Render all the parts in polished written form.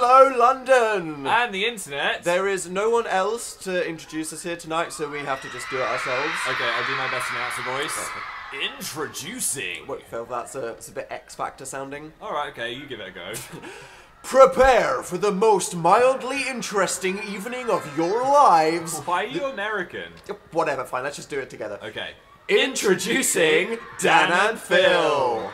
Hello, London! And the internet. There is no one else to introduce us here tonight, so we have to just do it ourselves. Okay, I'll do my best announcer voice. Okay. Introducing. Wait, Phil, that's a bit X-Factor sounding. Alright, okay, you give it a go. Prepare for the most mildly interesting evening of your lives. Why are you American? Whatever, fine, let's just do it together. Okay. Introducing Dan and Phil.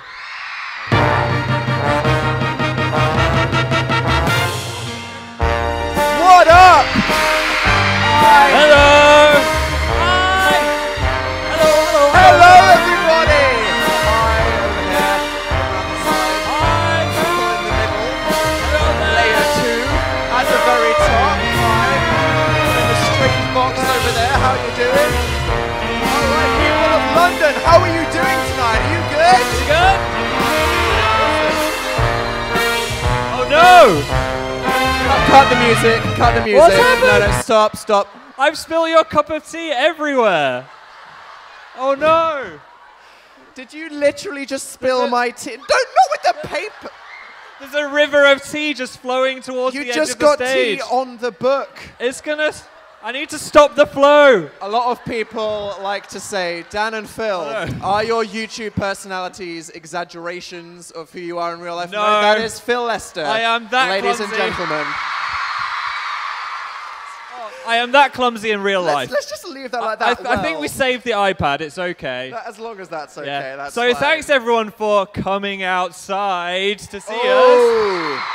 What up? Hi. Hello. Hi. Hello, everybody. Hi, over there. Hi. People in the middle. Hello there. Layer 2 at the very top. Hi. In the strange box over there. How you doing? All right, people of London. How are you doing tonight? Are you good? You good? Oh no! Cut the music. Cut the music. What's happened? No, stop, stop. I've spilled your cup of tea everywhere. Oh no! Did you literally just spill my tea? Not with the paper. There's a river of tea just flowing towards the edge of the stage. You just got tea on the book. It's gonna... I need to stop the flow. A lot of people like to say, Dan and Phil, are your YouTube personalities exaggerations of who you are in real life? No. That is Phil Lester. I am that Ladies clumsy. and gentlemen. I am that clumsy in real life. Let's just leave that like that. I think we saved the iPad. It's okay. As long as that's okay, Yeah. that's So fine. thanks everyone for coming outside to see us. Oh.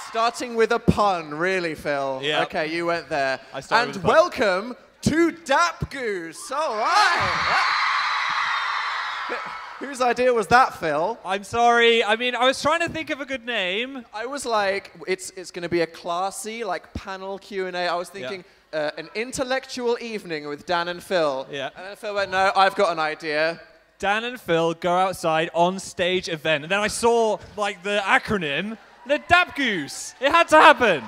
Starting with a pun, really, Phil. Yeah. Okay, you went there. I started And with a pun. welcome to DAPGOOSE. All right. Whose idea was that, Phil? I'm sorry. I mean, I was trying to think of a good name. I was like, it's going to be a classy, like, panel Q&A. I was thinking an intellectual evening with Dan and Phil. Yeah. And then Phil went, no, I've got an idea. Dan and Phil go outside on stage event. And then I saw, like, the acronym, the DAPGOOSE. It had to happen.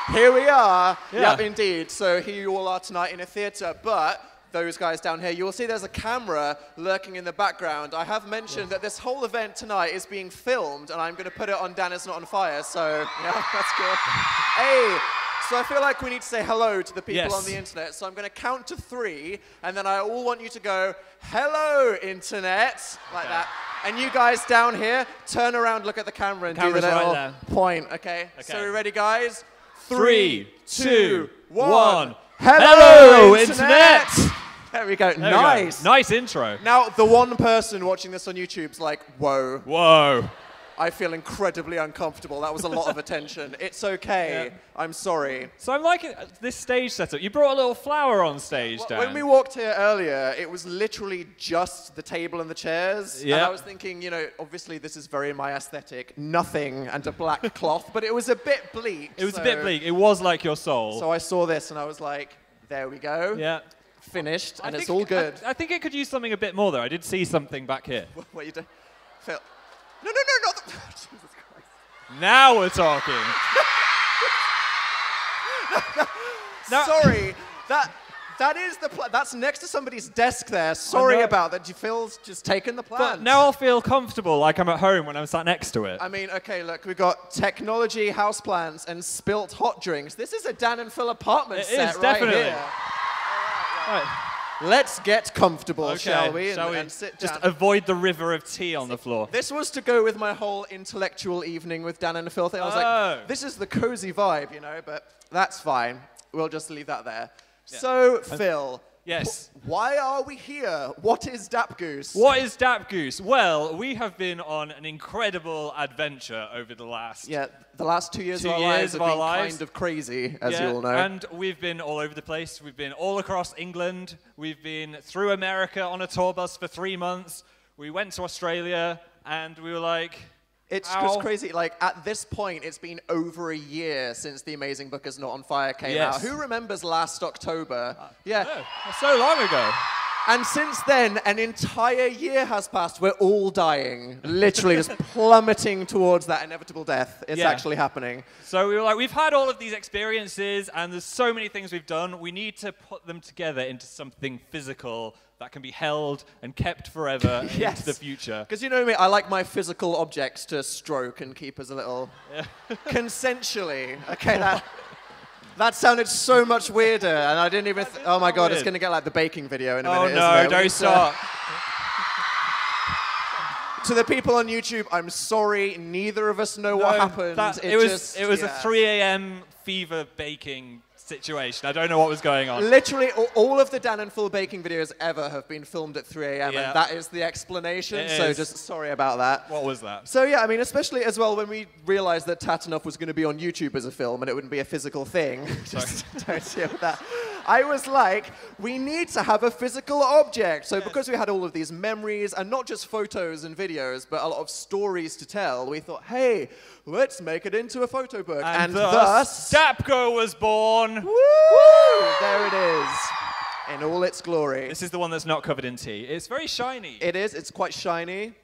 So, here we are. Yeah. Yep, indeed. So here you all are tonight in a theatre, but those guys down here, you will see there's a camera lurking in the background. I have mentioned that this whole event tonight is being filmed, and I'm going to put it on danisnotonfire, so yeah, that's good. Hey, so I feel like we need to say hello to the people on the internet, so I'm going to count to 3, and then I all want you to go, hello, internet, like that. And you guys down here, turn around, look at the camera, and do the little point, okay? So we ready, guys? 3, 2, 1. Hello, internet! There we go. Nice. Nice intro. Now, the one person watching this on YouTube's like, whoa. Whoa. I feel incredibly uncomfortable. That was a lot of attention. It's okay. Yeah. I'm sorry. So I'm liking this stage setup. You brought a little flower on stage, Dan. When we walked here earlier, it was literally just the table and the chairs. Yeah. And I was thinking, you know, obviously this is very my aesthetic. Nothing and a black cloth, but it was a bit bleak. It was a bit bleak. It was like your soul. So I saw this and I was like, there we go. Yeah. Finished, and it's all good. I think it could use something a bit more, though. I did see something back here. What are you doing? Phil. No, not the... Jesus Christ. Now we're talking. Sorry, that is the that's next to somebody's desk there. Sorry about that. Phil's just taken the plans. But now I'll feel comfortable like I'm at home when I'm sat next to it. I mean, okay, look, we've got technology, houseplants, and spilt hot drinks. This is a Dan and Phil apartment set is, definitely. Right here. Right. Let's get comfortable, shall we? And sit down. Just avoid the river of tea on the floor. This was to go with my whole intellectual evening with Dan and Phil thing. I was like, this is the cozy vibe, you know, but that's fine. We'll just leave that there. Yeah. So, Phil. Yes. Why are we here? What is DAPGOOSE? What is DAPGOOSE? Well, we have been on an incredible adventure over the last... Yeah, the last 2 years of our lives have been kind of crazy, as you all know. And we've been all over the place. We've been all across England. We've been through America on a tour bus for 3 months. We went to Australia, and we were like... It's just crazy. Like, at this point, it's been over a year since The Amazing Book Is Not on Fire came out. Who remembers last October? No, so long ago. And since then, an entire year has passed. We're all dying, literally just plummeting towards that inevitable death. It's actually happening. So we were like, we've had all of these experiences, and there's so many things we've done. We need to put them together into something physical that can be held and kept forever into the future. Because you know me, I like my physical objects to stroke and keep as a little consensually. Okay, that sounded so much weirder, and I didn't even. Oh my God, it's going to get like the baking video in a minute. Oh no, don't stop. To the people on YouTube, I'm sorry. Neither of us know what happened. It was a 3 a.m. fever baking situation. I don't know what was going on. Literally, all of the Dan and Phil baking videos ever have been filmed at 3 a.m. and that is the explanation. So just sorry about that. What was that? So yeah, I mean, especially as well when we realized that Tatanov was going to be on YouTube as a film and it wouldn't be a physical thing. Just don't deal with that. I was like, we need to have a physical object. So because we had all of these memories and not just photos and videos, but a lot of stories to tell, we thought, hey, let's make it into a photo book. And thus DAPGO was born. Woo! There it is, in all its glory. This is the one that's not covered in tea. It's very shiny. It is. It's quite shiny.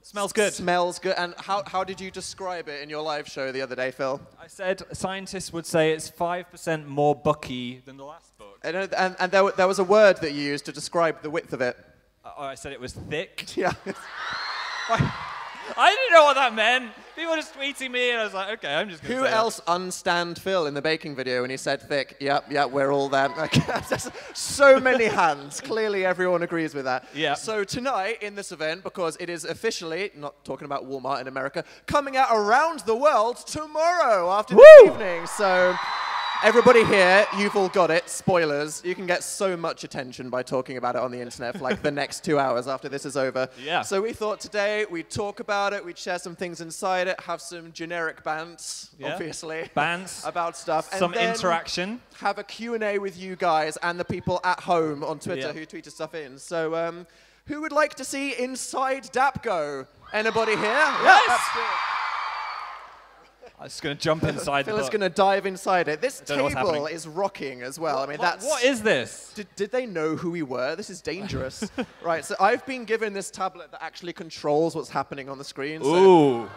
Smells good. Smells good. And how did you describe it in your live show the other day, Phil? I said scientists would say it's 5% more booky than the last book. And there was a word that you used to describe the width of it. I said it was thick. Yeah. I didn't know what that meant. People were just tweeting me, and I was like, okay, I'm just going to say Who else unstand Phil in the baking video when he said thick? Yep, we're all there. So many hands. Clearly everyone agrees with that. Yeah. So tonight in this event, because it is officially, not talking about Walmart in America, coming out around the world tomorrow after this evening. So everybody here, you've all got it. Spoilers. You can get so much attention by talking about it on the internet for like the next 2 hours after this is over. Yeah. So we thought today we'd talk about it, we'd share some things inside it, have some generic bants, obviously. Bants. About stuff. Some and then interaction. Have a Q&A with you guys and the people at home on Twitter who tweeted stuff in. So who would like to see inside DAPGO? Anybody here? Yes! That's good. I'm just going to jump inside the book. Phil is going to dive inside it. This table is rocking as well. I mean, what is this? Did they know who we were? This is dangerous. Right, so I've been given this tablet that actually controls what's happening on the screen. So Ooh.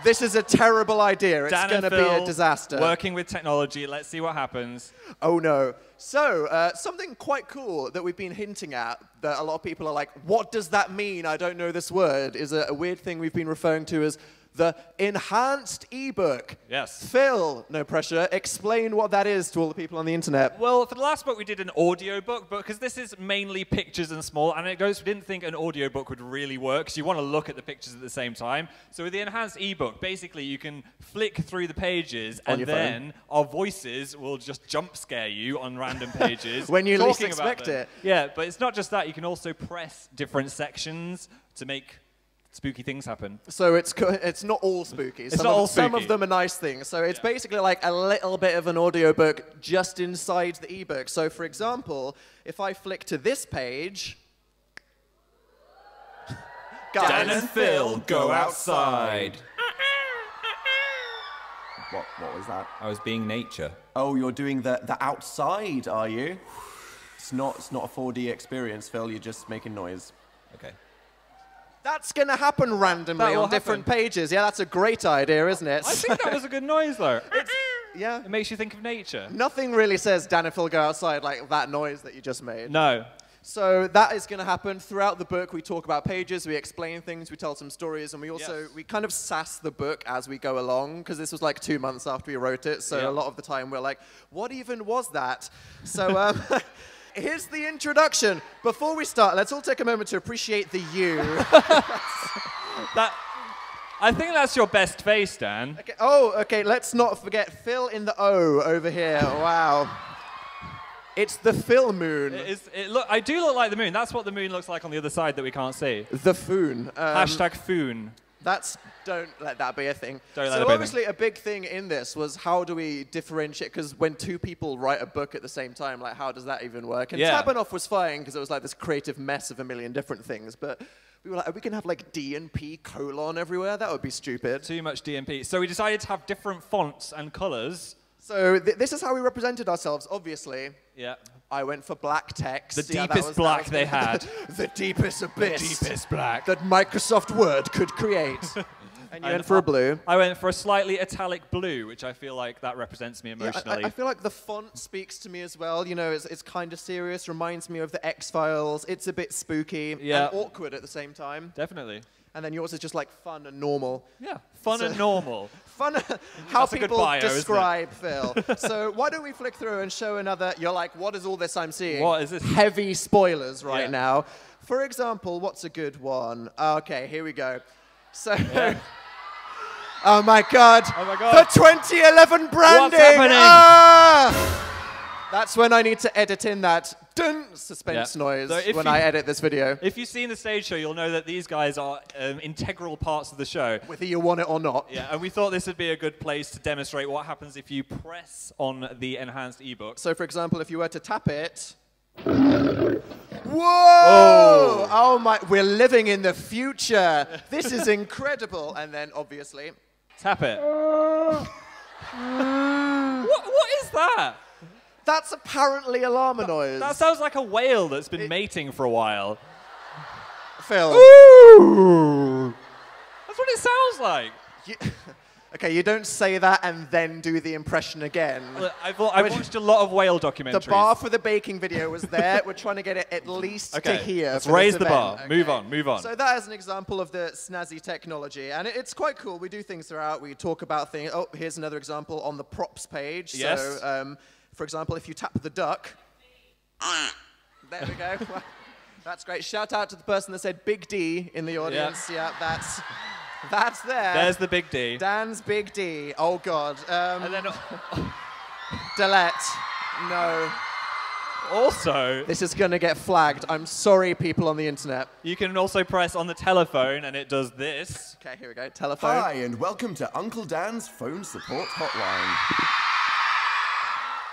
This is a terrible idea. It's going to be a disaster. Working with technology. Let's see what happens. Oh, no. So, something quite cool that we've been hinting at, that a lot of people are like, what does that mean? I don't know this word, is a weird thing we've been referring to as the enhanced ebook. Yes. Phil, no pressure, explain what that is to all the people on the internet. Well, for the last book, we did an audio book, but because this is mainly pictures and small, and we didn't think an audio book would really work, because you want to look at the pictures at the same time. So with the enhanced ebook, basically you can flick through the pages, and then our voices will just jump scare you on random pages. When you least expect it. Yeah, but it's not just that. You can also press different sections to make spooky things happen. So it's not all spooky. Some of them are nice things. So it's basically like a little bit of an audiobook just inside the ebook. So for example, if I flick to this page, guys, Dan and Phil go outside. What was that? I was being nature. Oh, you're doing the outside, are you? It's not a 4D experience, Phil. You're just making noise. Okay. That's going to happen randomly on different pages. Yeah, that's a great idea, isn't it? I think that was a good noise, though. Yeah. It makes you think of nature. Nothing really says Dan and Phil go outside like that noise that you just made. No. So that is going to happen throughout the book. We talk about pages, we explain things, we tell some stories, and we also we kind of sass the book as we go along, because this was like 2 months after we wrote it. So a lot of the time we're like, what even was that? So here's the introduction. Before we start, let's all take a moment to appreciate the you. I think that's your best face, Dan. Okay. Oh, okay, let's not forget Phil in the O over here. Wow. It's the Phil moon. I do look like the moon. That's what the moon looks like on the other side that we can't see. The foon. Hashtag foon. Don't let that be a thing. So obviously a big thing in this was how do we differentiate, because when two people write a book at the same time, like how does that even work? And Tabanoff was fine because it was like this creative mess of a million different things, but we were like, are we going to have like D and P colon everywhere? That would be stupid. Too much D and P. So we decided to have different fonts and colors. So this is how we represented ourselves, obviously. Yeah. I went for black text. The deepest black they had. The deepest abyss. The deepest black. That Microsoft Word could create. And you went for a blue. I went for a slightly italic blue, which I feel like that represents me emotionally. Yeah, I feel like the font speaks to me as well. You know, it's kind of serious, reminds me of the X-Files. It's a bit spooky and awkward at the same time. Definitely. And then yours is just like fun and normal. Yeah, fun and normal. Fun, how That's a good people bio, describe Phil. So why don't we flick through and show another, you're like, what is all this I'm seeing? What is this? Heavy spoilers right now. For example, what's a good one? Okay, here we go. So, oh my God. Oh my God. The 2011 branding. What's happening? Ah! That's when I need to edit in that dun suspense noise So when I edit this video. If you've seen the stage show, you'll know that these guys are integral parts of the show. Whether you want it or not. Yeah, and we thought this would be a good place to demonstrate what happens if you press on the enhanced ebook. So, for example, if you were to tap it. Whoa! Oh my, we're living in the future. This is incredible. And then, obviously, tap it. What is that? That's apparently alarm noise. That sounds like a whale that's been mating for a while. Phil. Ooh. That's what it sounds like. Okay, you don't say that and then do the impression again. Look, I've watched a lot of whale documentaries. The bar for the baking video was there. We're trying to get it at least to here. Let's raise the bar. Okay. Move on. So that is an example of the snazzy technology. And it's quite cool. We do things throughout. We talk about things. Oh, here's another example on the props page. Yes. So, for example, if you tap the duck. There we go. That's great. Shout out to the person that said Big D in the audience. Yeah, that's there. There's the Big D. Dan's Big D. Oh, God. And then... delete. No. Also... This is going to get flagged. I'm sorry, people on the internet. You can also press on the telephone, and it does this. Okay, here we go. Telephone. Hi, and welcome to Uncle Dan's phone support hotline.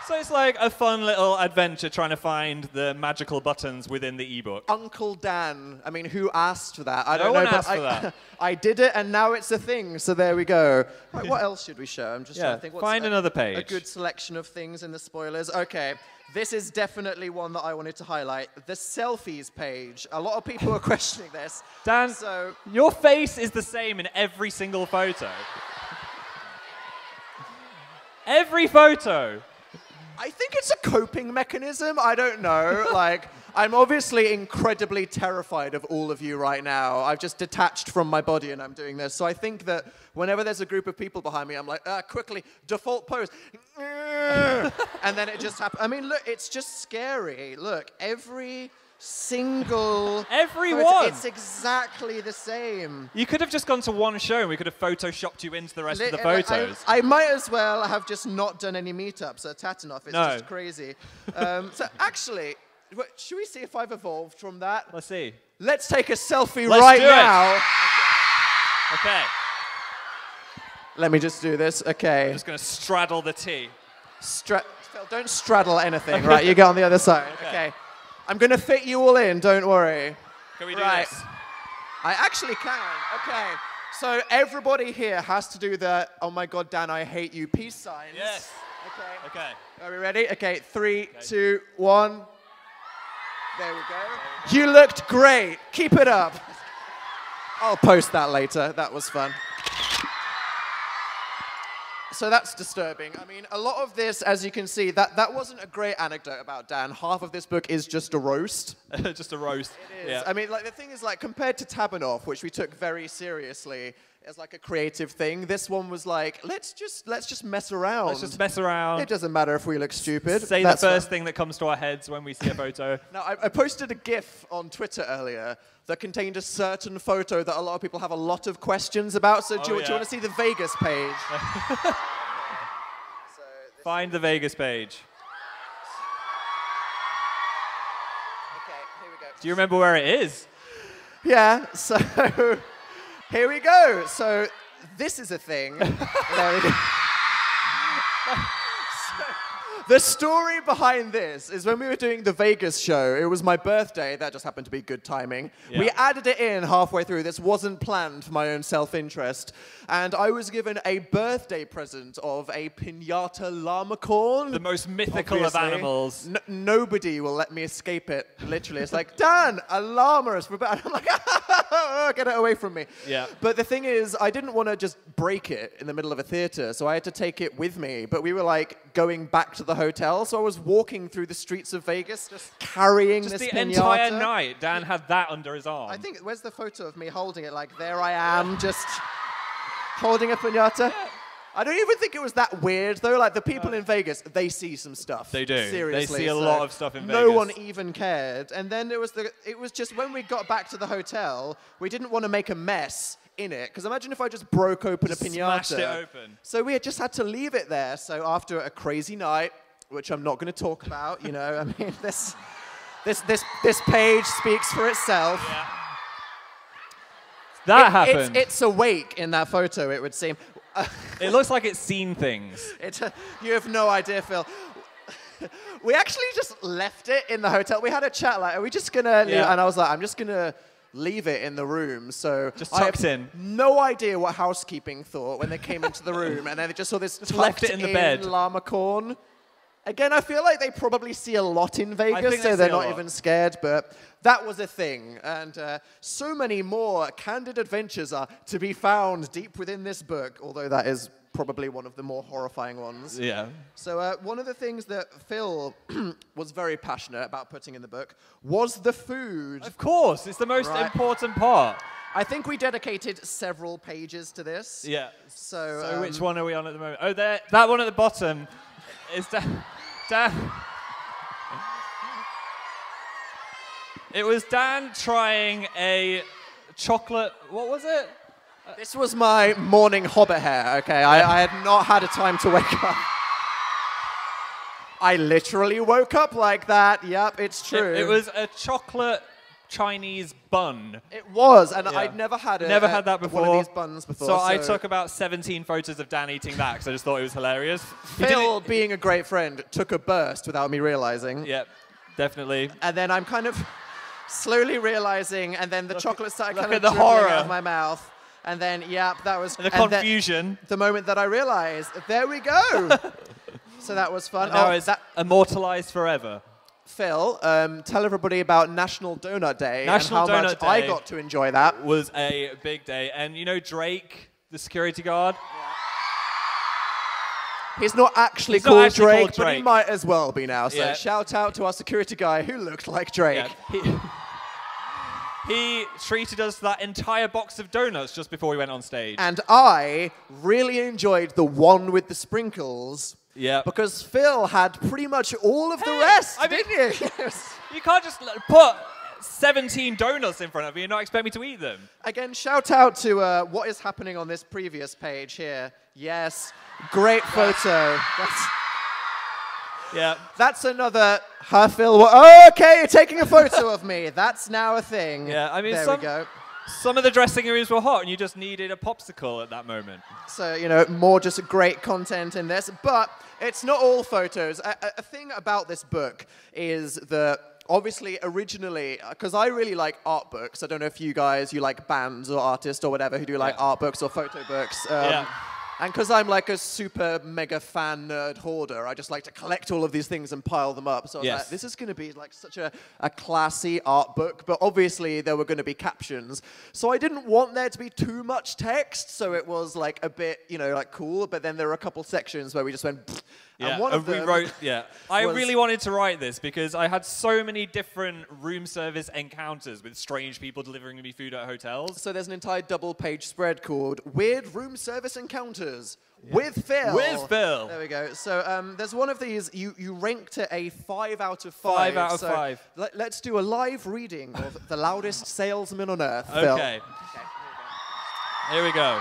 So it's like a fun little adventure trying to find the magical buttons within the ebook. Uncle Dan. I mean, who asked for that? I don't know. No one asked for that. I did it, and now it's a thing. So there we go. Right, what else should we show? I'm just trying to think. What's find another page. A good selection of things in the spoilers. Okay, this is definitely one that I wanted to highlight. The selfies page. A lot of people are questioning this. Dan, your face is the same in every single photo. Every photo. I think it's a coping mechanism. I don't know. Like, I'm obviously incredibly terrified of all of you right now. I've just detached from my body and I'm doing this. So I think that whenever there's a group of people behind me, I'm like, quickly, default pose. And then it just happens. I mean, look, it's just scary. Look, every single... Everyone! It's exactly the same. You could have just gone to one show and we could have photoshopped you into the rest of the photos. I might as well have just not done any meetups at Tatanoff. It's just crazy. So actually, should we see if I've evolved from that? Let's see. Let's take a selfie right now. Okay. Let me just do this. Okay. I'm just going to straddle the T. Phil, don't straddle anything. Right, you get on the other side. Okay. I'm going to fit you all in, don't worry. Can we do this? I actually can. Okay. So everybody here has to do the, oh my God, Dan, I hate you, peace signs. Yes. Okay. Are we ready? Okay, 3, 2, 1. There we go. You looked great. Keep it up. I'll post that later. That was fun. So that's disturbing. I mean, a lot of this, as you can see, that wasn't a great anecdote about Dan. Half of this book is just a roast. Just a roast. It is. Yeah. I mean, like, the thing is, like, compared to Tabanoff, which we took very seriously as like a creative thing, this one was like, let's just mess around. Let's just mess around. It doesn't matter if we look stupid. Say the first thing that comes to our heads when we see a photo. Now, I posted a GIF on Twitter earlier that contained a certain photo that a lot of people have a lot of questions about. So do you want to see the Vegas page? Find the Vegas page. Okay, here we go. Do you remember where it is? Yeah, so here we go. So this is a thing. There we go. The story behind this is when we were doing the Vegas show, it was my birthday, that just happened to be good timing. Yeah. We added it in halfway through, this wasn't planned for my own self-interest, and I was given a birthday present of a piñata llamacorn. The most mythical of animals. Nobody will let me escape it, literally. It's like, Dan, a llama is for bad. I'm like, get it away from me. Yeah. But the thing is, I didn't want to just break it in the middle of a theater, so I had to take it with me. But we were like going back to the hotel, so I was walking through the streets of Vegas, just carrying this the piñata. Entire night, Dan had that under his arm. I think, where's the photo of me holding it? Like, there I am, just holding a piñata. Yeah. I don't even think it was that weird, though. Like, the people in Vegas, they see some stuff. They do. Seriously. They see a lot of stuff in Vegas. No one even cared. And then it was just when we got back to the hotel, we didn't want to make a mess in it. Because imagine if I just broke open a piñata. Smashed it open. So we just had to leave it there. So after a crazy night, which I'm not going to talk about, you know, I mean, this page speaks for itself. Yeah. That happened. It's awake in that photo, it would seem. It looks like it's seen things. You have no idea, Phil. We actually just left it in the hotel. We had a chat like, are we just going to leave? And I was like, I'm just going to leave it in the room. So just tucked in. No idea what housekeeping thought when they came into the room, and then they just saw this left it in the bed. llamacorn. Again, I feel like they probably see a lot in Vegas, so they're not even scared, but that was a thing. And so many more candid adventures are to be found deep within this book, although that is probably one of the more horrifying ones. Yeah. So one of the things that Phil was very passionate about putting in the book was the food. Of course, it's the most important part. I think we dedicated several pages to this. Yeah. So which one are we on at the moment? Oh, that one at the bottom is Dan. It was Dan trying a chocolate, what was it? This was my morning hobbit hair, okay? I had not had a time to wake up. I literally woke up like that. Yep, it's true. It was a chocolate Chinese bun. It was, and I'd never had that before. One of these buns before. So I took about 17 photos of Dan eating that because I just thought it was hilarious. Phil, being a great friend, took a burst without me realizing. Yep, definitely. And then I'm kind of slowly realizing, and then the chocolate started kind of the dribbling horror out of my mouth. And then, that was... And the confusion. The moment that I realized, there we go. So that was fun. And now it's immortalized forever. Phil, tell everybody about National Donut Day and how much I got to enjoy that. Was a big day. And you know Drake, the security guard? He's not actually called Drake, but he might as well be now. So shout out to our security guy who looked like Drake. Yeah. He treated us to that entire box of donuts just before we went on stage. And I really enjoyed the one with the sprinkles. Yeah. Because Phil had pretty much all of the rest, didn't you? You can't just put 17 donuts in front of me and not expect me to eat them. Again, shout out to what is happening on this previous page here. Yes, great photo. That's another, Phil. Okay, you're taking a photo of me. That's now a thing. Yeah, I mean, there we go. Some of the dressing rooms were hot and you just needed a popsicle at that moment. So, you know, more just great content in this. But it's not all photos. A thing about this book is that obviously originally, because I really like art books. I don't know if you like bands or artists or whatever who do like art books or photo books. And because I'm like a super mega fan nerd hoarder, I just like to collect all of these things and pile them up. So I was like, this is going to be like such a classy art book, but obviously there were going to be captions. So I didn't want there to be too much text, so it was like a bit, you know, like cool, but then there were a couple sections where we just went, pfft. Yeah, I really wanted to write this because I had so many different room service encounters with strange people delivering me food at hotels. So there's an entire double-page spread called Weird Room Service Encounters with Phil. With Phil. There we go. So there's one of these, you ranked it a 5 out of 5. 5 out of 5. Let's do a live reading of The Loudest Salesman on Earth, Phil. Okay. Here we go.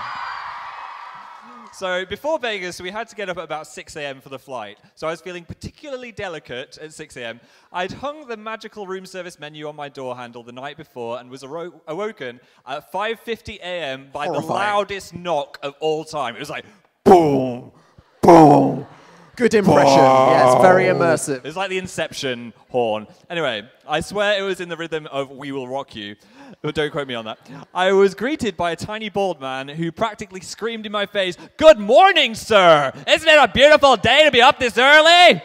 So before Vegas, we had to get up at about 6 a.m. for the flight. So I was feeling particularly delicate at 6 a.m. I'd hung the magical room service menu on my door handle the night before and was awoken at 5:50 a.m. by the loudest knock of all time. It was like, boom, boom, Good impression. Yes, very immersive. It's like the Inception horn. Anyway, I swear it was in the rhythm of We Will Rock You. But don't quote me on that. I was greeted by a tiny bald man who practically screamed in my face, "Good morning, sir! Isn't it a beautiful day to be up this early?"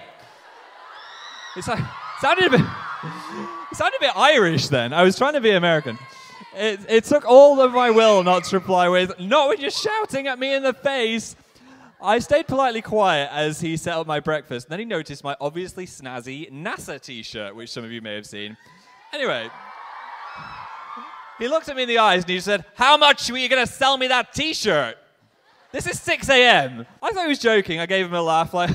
It sounded a bit Irish then. I was trying to be American. It took all of my will not to reply with, "Not when you're shouting at me in the face." I stayed politely quiet as he set up my breakfast. Then he noticed my obviously snazzy NASA t-shirt, which some of you may have seen. Anyway, he looked at me in the eyes and he said, "How much were you going to sell me that t-shirt? This is 6 a.m. I thought he was joking. I gave him a laugh like,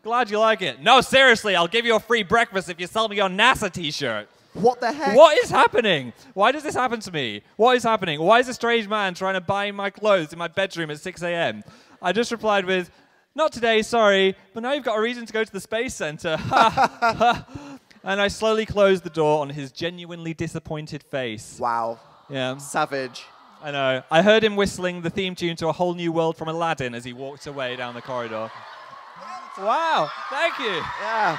"Glad you like it." "No, seriously, I'll give you a free breakfast if you sell me your NASA t-shirt." What the heck? What is happening? Why does this happen to me? What is happening? Why is a strange man trying to buy my clothes in my bedroom at 6 a.m.? I just replied with, "Not today, sorry, but now you've got a reason to go to the Space Center." And I slowly closed the door on his genuinely disappointed face. Wow. Yeah. Savage. I know. I heard him whistling the theme tune to A Whole New World from Aladdin as he walked away down the corridor. Wow. Thank you. Yeah.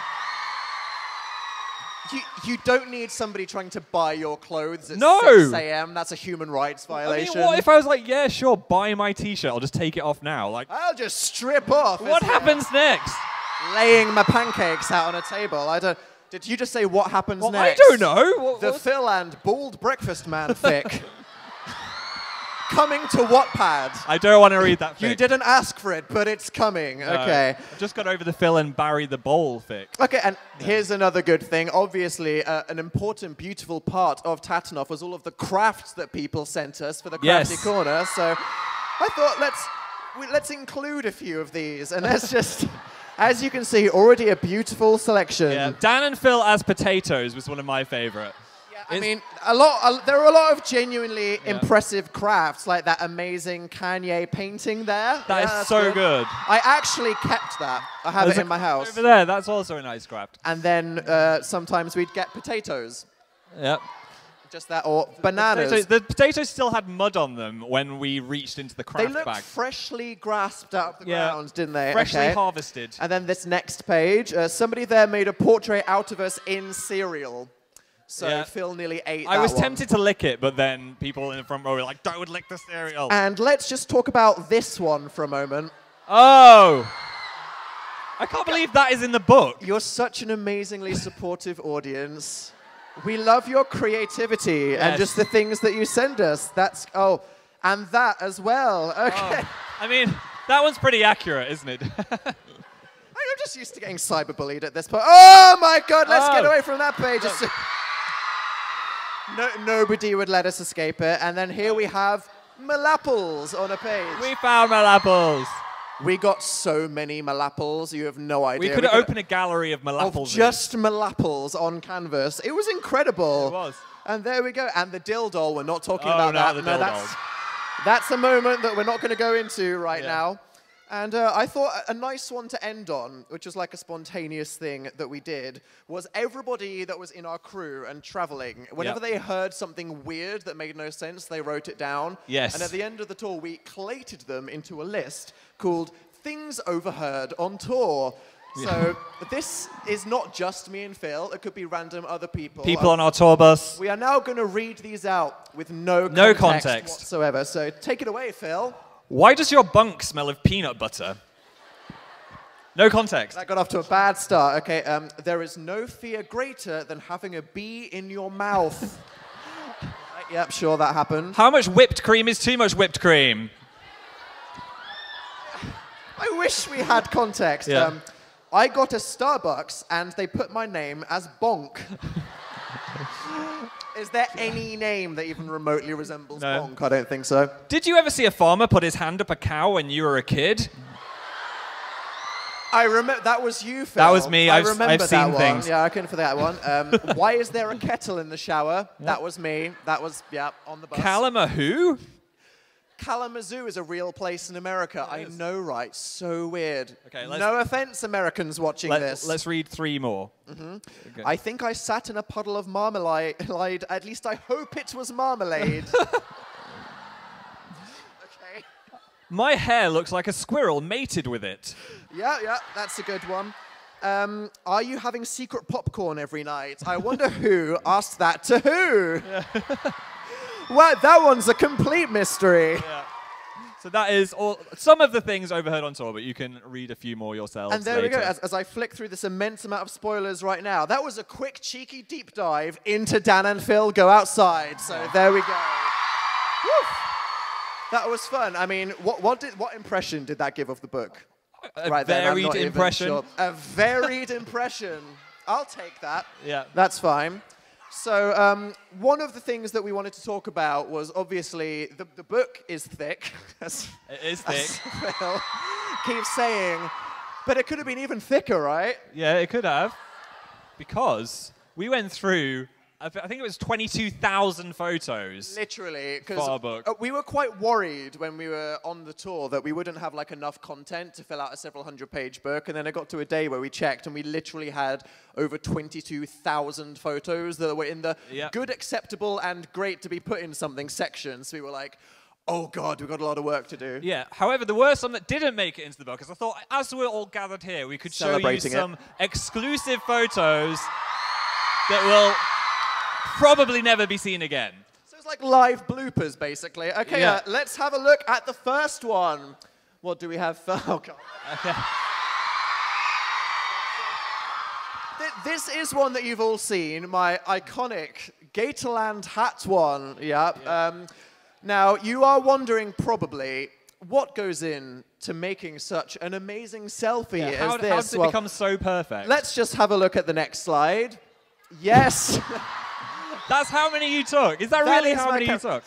You don't need somebody trying to buy your clothes at 6 a.m. That's a human rights violation. I mean, what if I was like, "Yeah, sure, buy my t-shirt. I'll just take it off now." Like, I'll just strip off. What happens next? Laying my pancakes out on a table. Did you just say what happens next? I don't know. The Phil and Bald Breakfast Man fic. Coming to Wattpad. I don't want to read that fic. You didn't ask for it, but it's coming. No. Okay. I've just got over the Phil and Barry the Bowl fic. Okay, and here's another good thing. Obviously, an important, beautiful part of Tatanoff was all of the crafts that people sent us for the Crafty Corner. So I thought let's include a few of these, and let's just. As you can see, already a beautiful selection. Yeah. Dan and Phil as potatoes was one of my favorite. I mean, there are a lot of genuinely impressive crafts, like that amazing Kanye painting there. That is so good. I actually kept that. I have it in my house. Over there, that's also a nice craft. And then sometimes we'd get potatoes. Yep. Just that, or bananas. The potatoes still had mud on them when we reached into the craft bag. They looked freshly grasped out of the ground, didn't they? Freshly harvested. And then this next page, somebody there made a portrait out of us in cereal. So Phil nearly ate that I was tempted to lick it, but then people in the front row were like, "Don't lick the cereal." And let's just talk about this one for a moment. Oh! I can't believe that is in the book. You're such an amazingly supportive audience. We love your creativity and just the things that you send us. And that as well. Okay. Oh. I mean, that one's pretty accurate, isn't it? I'm just used to getting cyberbullied at this point. Oh my God, let's get away from that page. Nobody would let us escape it. And then here we have Malapples on a page. We found Malapples. We got so many Malapples, you have no idea. We could open a gallery of Malapples. Just Malapples on canvas. It was incredible. It was. And there we go. And the dildo, we're not talking about that. No, that's a moment that we're not going to go into right now. And I thought a nice one to end on, which was like a spontaneous thing that we did, was everybody that was in our crew and traveling, whenever they heard something weird that made no sense, they wrote it down. Yes. And at the end of the tour, we collated them into a list called Things Overheard on Tour. So this is not just me and Phil. It could be random other people. People on our tour bus. We are now going to read these out with no context whatsoever. So take it away, Phil. Why does your bunk smell of peanut butter? No context. That got off to a bad start. Okay, there is no fear greater than having a bee in your mouth. Yep, sure, that happened. How much whipped cream is too much whipped cream? I wish we had context. Yeah. I got a Starbucks and they put my name as Bonk. Is there any name that even remotely resembles Bonk? I don't think so. Did you ever see a farmer put his hand up a cow when you were a kid? I remember, that was you, Phil. That was me. I've seen one. things. Yeah, I couldn't forget that one. Why is there a kettle in the shower? That was me. That was, on the bus. Kalamazoo? Kalamazoo is a real place in America. I know, right? So weird. Okay, no offense, Americans watching this. Let's read 3 more. Okay. I think I sat in a puddle of marmalade. At least I hope it was marmalade. Okay. My hair looks like a squirrel mated with it. Yeah, that's a good one. Are you having secret popcorn every night? I wonder who asked that to who? Yeah. Well, that one's a complete mystery. Yeah. So that is some of the things overheard on tour, but you can read a few more yourselves. And there later. we go, as I flick through this immense amount of spoilers right now. That was a quick, cheeky deep dive into Dan and Phil Go Outside. So there we go. Woo. That was fun. I mean, what impression did that give of the book? A varied impression. Sure. A varied impression. I'll take that. Yeah. That's fine. So one of the things that we wanted to talk about was obviously the book is thick. It is thick. Phil keeps saying, but it could have been even thicker, right? Yeah, it could have. Because we went through, I think it was 22,000 photos. Literally, for our book. We were quite worried when we were on the tour that we wouldn't have like enough content to fill out a several hundred-page book, and then it got to a day where we checked and we literally had over 22,000 photos that were in the good, acceptable, and great to be put in something section. So we were like, oh God, we've got a lot of work to do. Yeah, however, there were some that didn't make it into the book, because I thought as we're all gathered here, we could show you some exclusive photos that will probably never be seen again. So it's like live bloopers, basically. Okay, let's have a look at the first one. What do we have? Oh, God. Okay. This is one that you've all seen, my iconic Gatorland hat one. Yeah. Now, you are wondering probably what goes in to making such an amazing selfie as how this. How does it become so perfect? Let's just have a look at the next slide. Yes. That's how many you took. Is that really how many you took?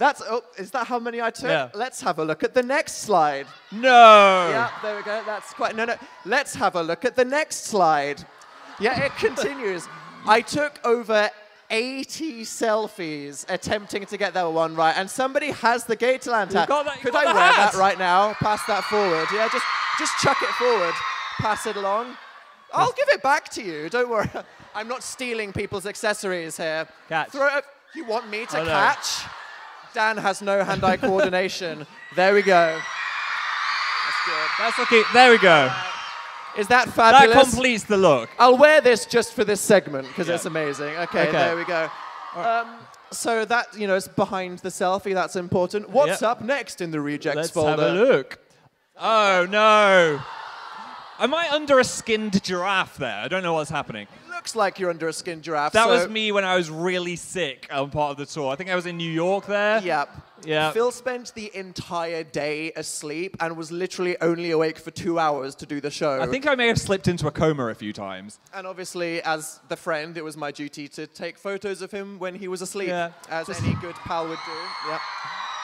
Is that how many I took? Yeah. Let's have a look at the next slide. No. Yeah, there we go. That's quite, no. Let's have a look at the next slide. Yeah, it continues. I took over 80 selfies attempting to get that one right, and somebody has the Gatorland hat. Could I wear that right now? Pass that forward. Yeah, just chuck it forward. Pass it along. I'll give it back to you. Don't worry. I'm not stealing people's accessories here. Catch. Throw it. You want me to catch? Dan has no hand-eye coordination. There we go. That's good. That's okay. There we go. Is that fabulous? That completes the look. I'll wear this just for this segment because it's amazing. Okay, there we go. So that, it's behind the selfie. That's important. What's up next in the rejects folder? Let's have a look. Oh, no. Am I under a skinned giraffe there? I don't know what's happening. It looks like you're under a skinned giraffe. That was me when I was really sick on part of the tour. I think I was in New York there. Yep. Yeah. Phil spent the entire day asleep and was literally only awake for 2 hours to do the show. I think I may have slipped into a coma a few times. And obviously, as the friend, it was my duty to take photos of him when he was asleep, as any good pal would do. Yep.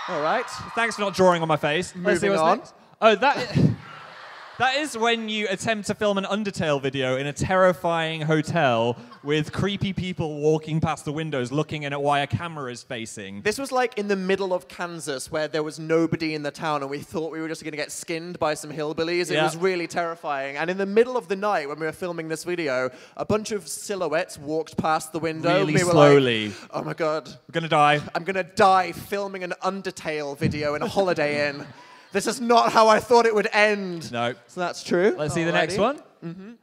All right. Thanks for not drawing on my face. Moving on. Next. Oh, that is when you attempt to film an Undertale video in a terrifying hotel with creepy people walking past the windows looking in at why a camera is facing. This was like in the middle of Kansas where there was nobody in the town and we thought we were just going to get skinned by some hillbillies. It was really terrifying. And in the middle of the night when we were filming this video, a bunch of silhouettes walked past the window. Really slowly. Like, oh my God. We're going to die. I'm going to die filming an Undertale video in a Holiday Inn. This is not how I thought it would end. No. So that's true. Let's see the next one. Mm-hmm.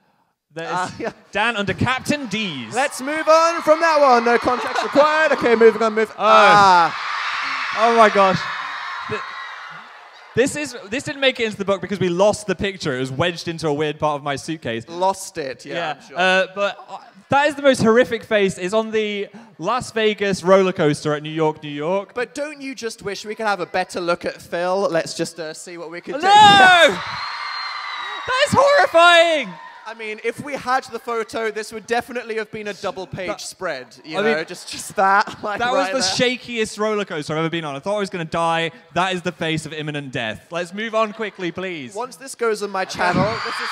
There's Dan under Captain D's. Let's move on from that one. No context required. Okay, moving on. Oh my gosh. This didn't make it into the book because we lost the picture. It was wedged into a weird part of my suitcase. Lost it, yeah. I'm sure. But that is the most horrific face. It's on the Las Vegas roller coaster at New York, New York. But don't you just wish we could have a better look at Phil? Let's just see what we could do. No! That is horrifying! I mean, if we had the photo, this would definitely have been a double-page spread. You know, just that. Like that was the shakiest roller coaster I've ever been on. I thought I was going to die. That is the face of imminent death. Let's move on quickly, please. Once this goes on my channel, this is...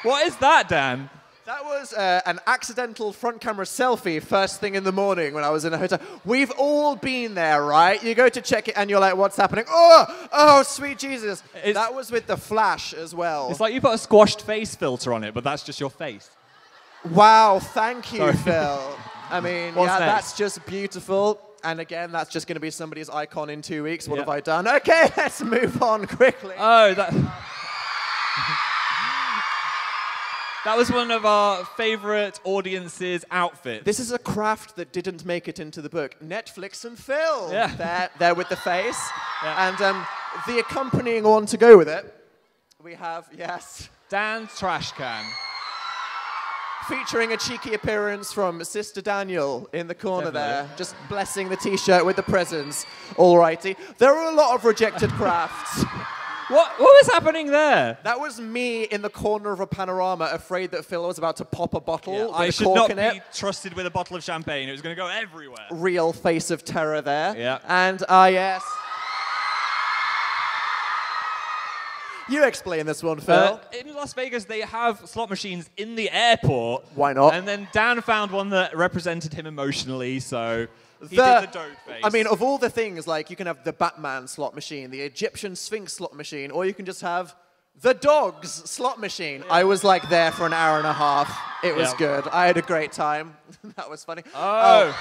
What is that, Dan? That was an accidental front camera selfie first thing in the morning when I was in a hotel. We've all been there, right? You go to check it and you're like, what's happening? Oh, sweet Jesus. That was with the flash as well. It's like you put a squashed face filter on it, but that's just your face. Wow, thank you, Phil. I mean, What's next? That's just beautiful. And again, that's just going to be somebody's icon in 2 weeks. What have I done? Okay, let's move on quickly. Oh, that... That was one of our favorite audience's outfits. This is a craft that didn't make it into the book. Netflix and Phil. Yeah. There with the face. Yeah. And the accompanying one to go with it, we have, Dan's trash can. Featuring a cheeky appearance from Sister Daniel in the corner there, just blessing the T-shirt with the presents. Alrighty. There are a lot of rejected crafts. What was happening there? That was me in the corner of a panorama, afraid that Phil was about to pop a bottle with I a should cork not in it. be trusted with a bottle of champagne. It was going to go everywhere. Real face of terror there. Yeah. And, yes. You explain this one, Phil. In Las Vegas, they have slot machines in the airport. Why not? And then Dan found one that represented him emotionally, so... He did the dope face. I mean, of all the things, like, you can have the Batman slot machine, the Egyptian Sphinx slot machine, or you can just have the Dogs slot machine. I was, like, there for an hour and a half. It was good. I had a great time. That was funny. Oh.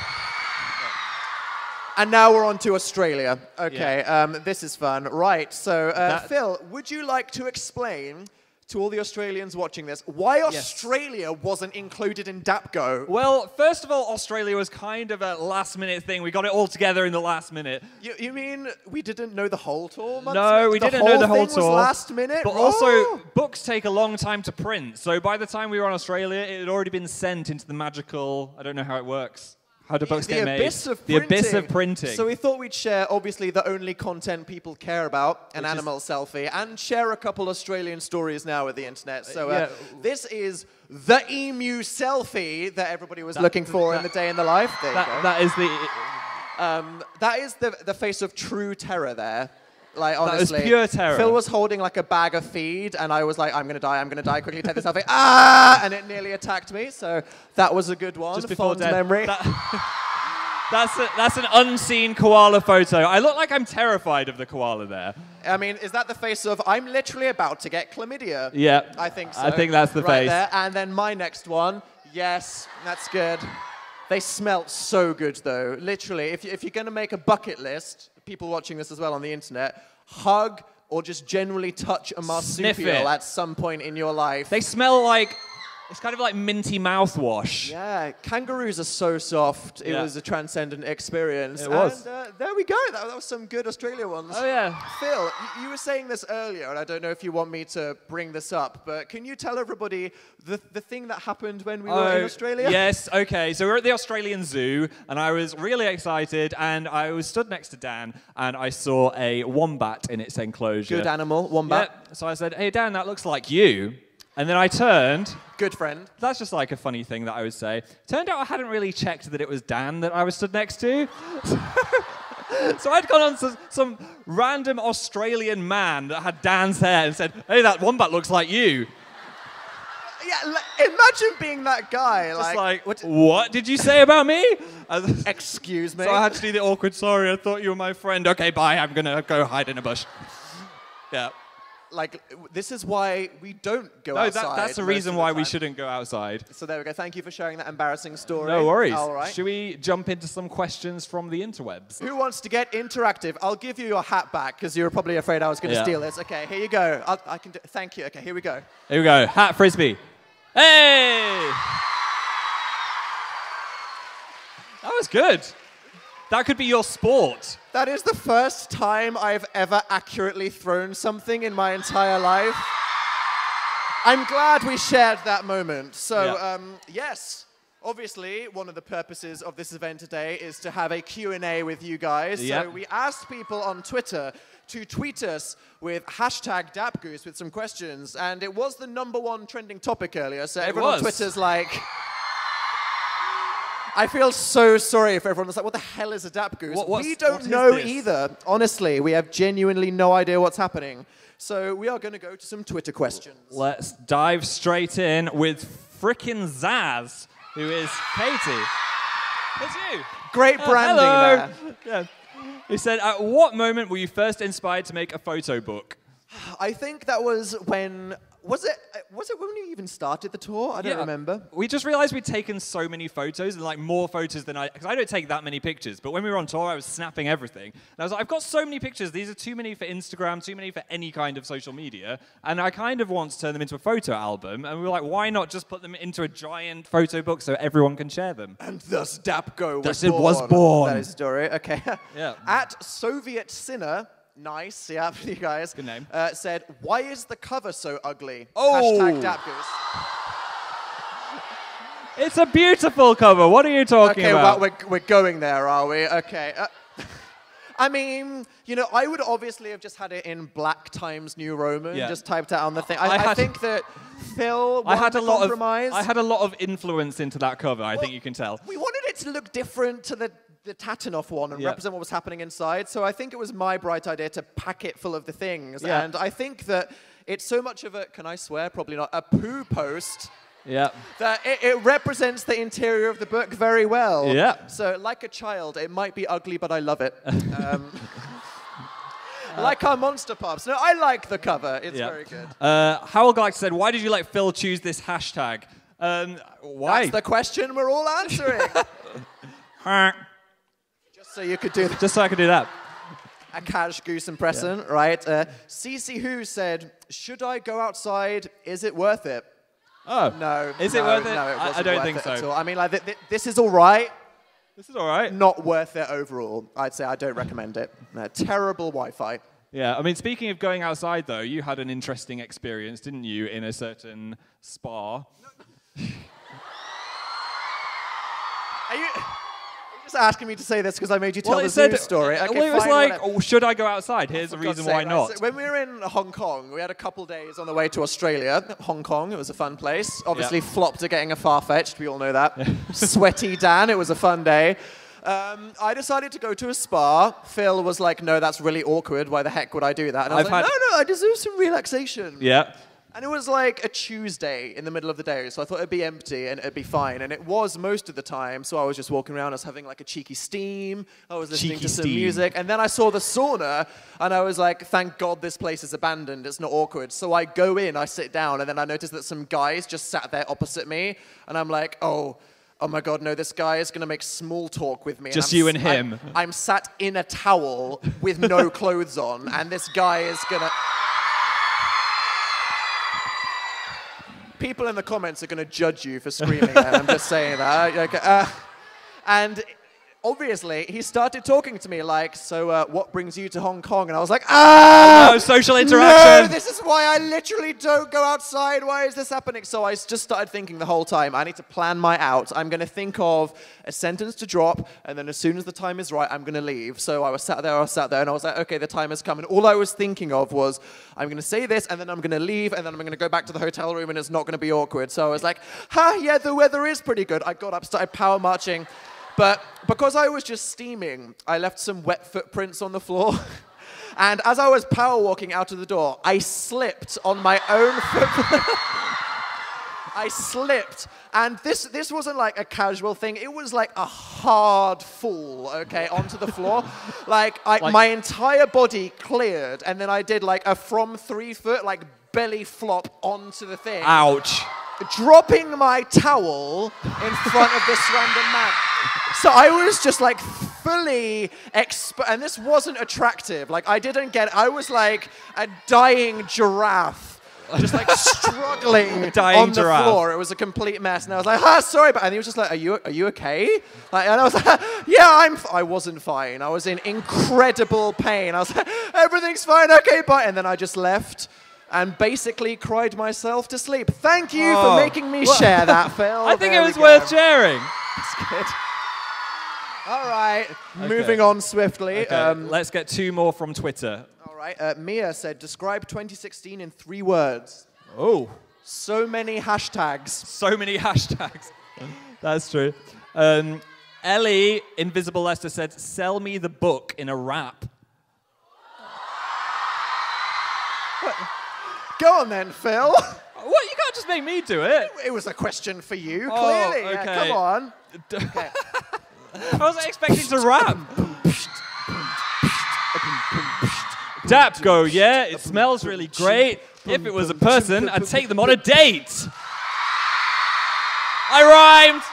And now we're on to Australia. Okay, this is fun. Right, so, Phil, would you like to explain to all the Australians watching this, why Australia wasn't included in DAPGO? Well, first of all, Australia was kind of a last-minute thing. We got it all together in the last minute. You mean we didn't know the whole tour? No, we didn't know the whole tour. Was last minute? But also, books take a long time to print. So by the time we were in Australia, it had already been sent into the magical, I don't know how it works. How do books get made? The abyss of printing. So we thought we'd share, obviously, the only content people care about, an animal selfie, and share a couple Australian stories now with the internet. So this is the emu selfie that everybody was looking for in the day in the life. There you go. That is the face of true terror there. Like, honestly. That was pure terror. Phil was holding, like, a bag of feed, and I was like, I'm going to die, quickly take this selfie. Ah! And it nearly attacked me, so that was a good one. Just before death. Memory. That's an unseen koala photo. I look like I'm terrified of the koala there. I mean, is that the face of, I'm literally about to get chlamydia? Yeah. I think so. I think that's the right face. There. And then my next one, yes, that's good. They smelt so good, though. Literally, if you're going to make a bucket list, people watching this as well on the internet, hug or just generally touch a marsupial at some point in your life. They smell like, it's kind of like minty mouthwash. Yeah, kangaroos are so soft. It was a transcendent experience. It was. And there we go. That was some good Australia ones. Oh, yeah. Phil, you were saying this earlier, and I don't know if you want me to bring this up, but can you tell everybody the thing that happened when we were in Australia? Yes, okay. So we're at the Australian Zoo, and I was really excited, and I was stood next to Dan, and I saw a wombat in its enclosure. Good animal, wombat. Yep. So I said, hey, Dan, that looks like you. And then I turned. Good friend. That's just like a funny thing that I would say. Turned out I hadn't really checked that it was Dan that I was stood next to. So I'd gone on to some random Australian man that had Dan's hair and said, hey, that wombat looks like you. Yeah, imagine being that guy. Just like what did you say about me? Excuse me. So I had to do the awkward, sorry, I thought you were my friend. Okay, bye, I'm going to go hide in a bush. Yeah. Like, this is why we don't go outside. That's the reason why we shouldn't go outside. So there we go. Thank you for sharing that embarrassing story. No worries. All right. Should we jump into some questions from the interwebs? Who wants to get interactive? I'll give you your hat back because you were probably afraid I was going to steal this. Okay, here you go. I can do. Thank you. Okay, here we go. Here we go. Hat frisbee. Hey! That was good. That could be your sport. That is the first time I've ever accurately thrown something in my entire life. I'm glad we shared that moment. So, yes, obviously, one of the purposes of this event today is to have a Q&A with you guys. Yep. So we asked people on Twitter to tweet us with hashtag DAPGOOSE with some questions. And it was the #1 trending topic earlier. So everyone on Twitter's like... I feel so sorry for everyone that's like, what the hell is a DAPGOOSE? We don't know either. Honestly, we have genuinely no idea what's happening. So we are going to go to some Twitter questions. Let's dive straight in with frickin' Zaz, who is Katie. It's you. Great branding there. Yeah. He said, at what moment were you first inspired to make a photo book? I think that was when... Was it when we even started the tour? I don't remember. We just realized we'd taken so many photos, and like more photos than because I don't take that many pictures, but when we were on tour, I was snapping everything. And I was like, I've got so many pictures. These are too many for Instagram, too many for any kind of social media. And I kind of want to turn them into a photo album. And we were like, why not just put them into a giant photo book so everyone can share them? And thus DAPGO was thus born. it was born. That is the story. Okay. Yeah. At Soviet Sinner, nice, yeah, for you guys. Good name. Said, why is the cover so ugly? Oh. Hashtag DAPGOOSE. It's a beautiful cover. What are you talking about? Okay, well, we're going there, are we? Okay. I mean, you know, I would obviously have just had it in Black Times New Roman, just typed out on the thing. I think that Phil wanted to compromise. I had a lot of influence into that cover, I think you can tell. We wanted it to look different to the Tatanoff one and represent what was happening inside. So I think it was my bright idea to pack it full of the things. Yeah. And I think that it's so much of a, can I swear? Probably not, a poo post. Yeah. That it represents the interior of the book very well. Yeah. So like a child, it might be ugly, but I love it. Like our monster pups. No, I like the cover. It's very good. Howell Galax said, why did you let Phil choose this hashtag? Why? That's the question we're all answering. Just so you could do that. Just so I could do that. A cash goose impression, right? CC Who said, should I go outside? Is it worth it? Oh. No. Is it worth it? No, it wasn't I don't worth think it at so. all. I mean, like, this is all right. This is all right. Not worth it overall. I'd say I don't recommend it. Terrible Wi-Fi. Yeah, I mean, speaking of going outside, though, you had an interesting experience, didn't you, in a certain spa? Are you just asking me to say this because I made you tell it the said, zoo story? Okay, well, it was fine, like, whatever. oh, should I go outside? Here's the For God's reason why sake, not. right? So when we were in Hong Kong, we had a couple days on the way to Australia. Hong Kong, it was a fun place. Obviously flopped at getting a far-fetched, we all know that. Sweaty Dan, it was a fun day. I decided to go to a spa. Phil was like, no, that's really awkward. Why the heck would I do that? And I was like, no, I deserve some relaxation. Yeah. And it was like a Tuesday in the middle of the day, so I thought it'd be empty and it'd be fine. And it was most of the time, so I was just walking around, I was having like a cheeky steam, I was listening to some music, and then I saw the sauna, and I was like, thank God this place is abandoned, it's not awkward. So I go in, I sit down, and then I noticed that some guys just sat there opposite me, and I'm like, oh my God, no, this guy is going to make small talk with me. Just you and him. I'm sat in a towel with no clothes on, and this guy is going to... People in the comments are going to judge you for screaming that. I'm just saying that. Okay, and obviously, he started talking to me like, so what brings you to Hong Kong? And I was like, no social interaction. No, this is why I literally don't go outside. Why is this happening? So I just started thinking the whole time, I need to plan my out. I'm going to think of a sentence to drop, and then as soon as the time is right, I'm going to leave. So I was sat there, and I was like, okay, the time has come. And all I was thinking of was, I'm going to say this, and then I'm going to leave, and then I'm going to go back to the hotel room, and it's not going to be awkward. So I was like, yeah, the weather is pretty good. I got up, started power marching. But because I was just steaming, I left some wet footprints on the floor. And as I was power walking out of the door, I slipped on my own footprint. I slipped. And this wasn't like a casual thing. It was like a hard fall, okay, onto the floor. Like my entire body cleared. And then I did like a from 3 foot, like belly flop onto the thing. Ouch. Dropping my towel in front of this random man. So I was just like fully and this wasn't attractive. Like I was like a dying giraffe, just like struggling on the floor. It was a complete mess. And I was like, sorry, and he was just like, are you okay? Like, and I was like, yeah, I wasn't fine. I was in incredible pain. I was like, everything's fine, okay, bye. And then I just left. And basically cried myself to sleep. Thank you for making me share that, Phil. I think it was worth sharing. That's good. All right, moving on swiftly. Okay, let's get 2 more from Twitter. All right, Mia said, describe 2016 in 3 words. Oh. So many hashtags. So many hashtags. That's true. Ellie, Invisible Lester, said, sell me the book in a rap. What? Go on then, Phil. What? You can't just make me do it. It was a question for you, Oh, clearly. okay. Yeah, come on. Okay. I wasn't expecting to rap. DAPGO, yeah, it smells really great. If it was a person, I'd take them on a date. I rhymed.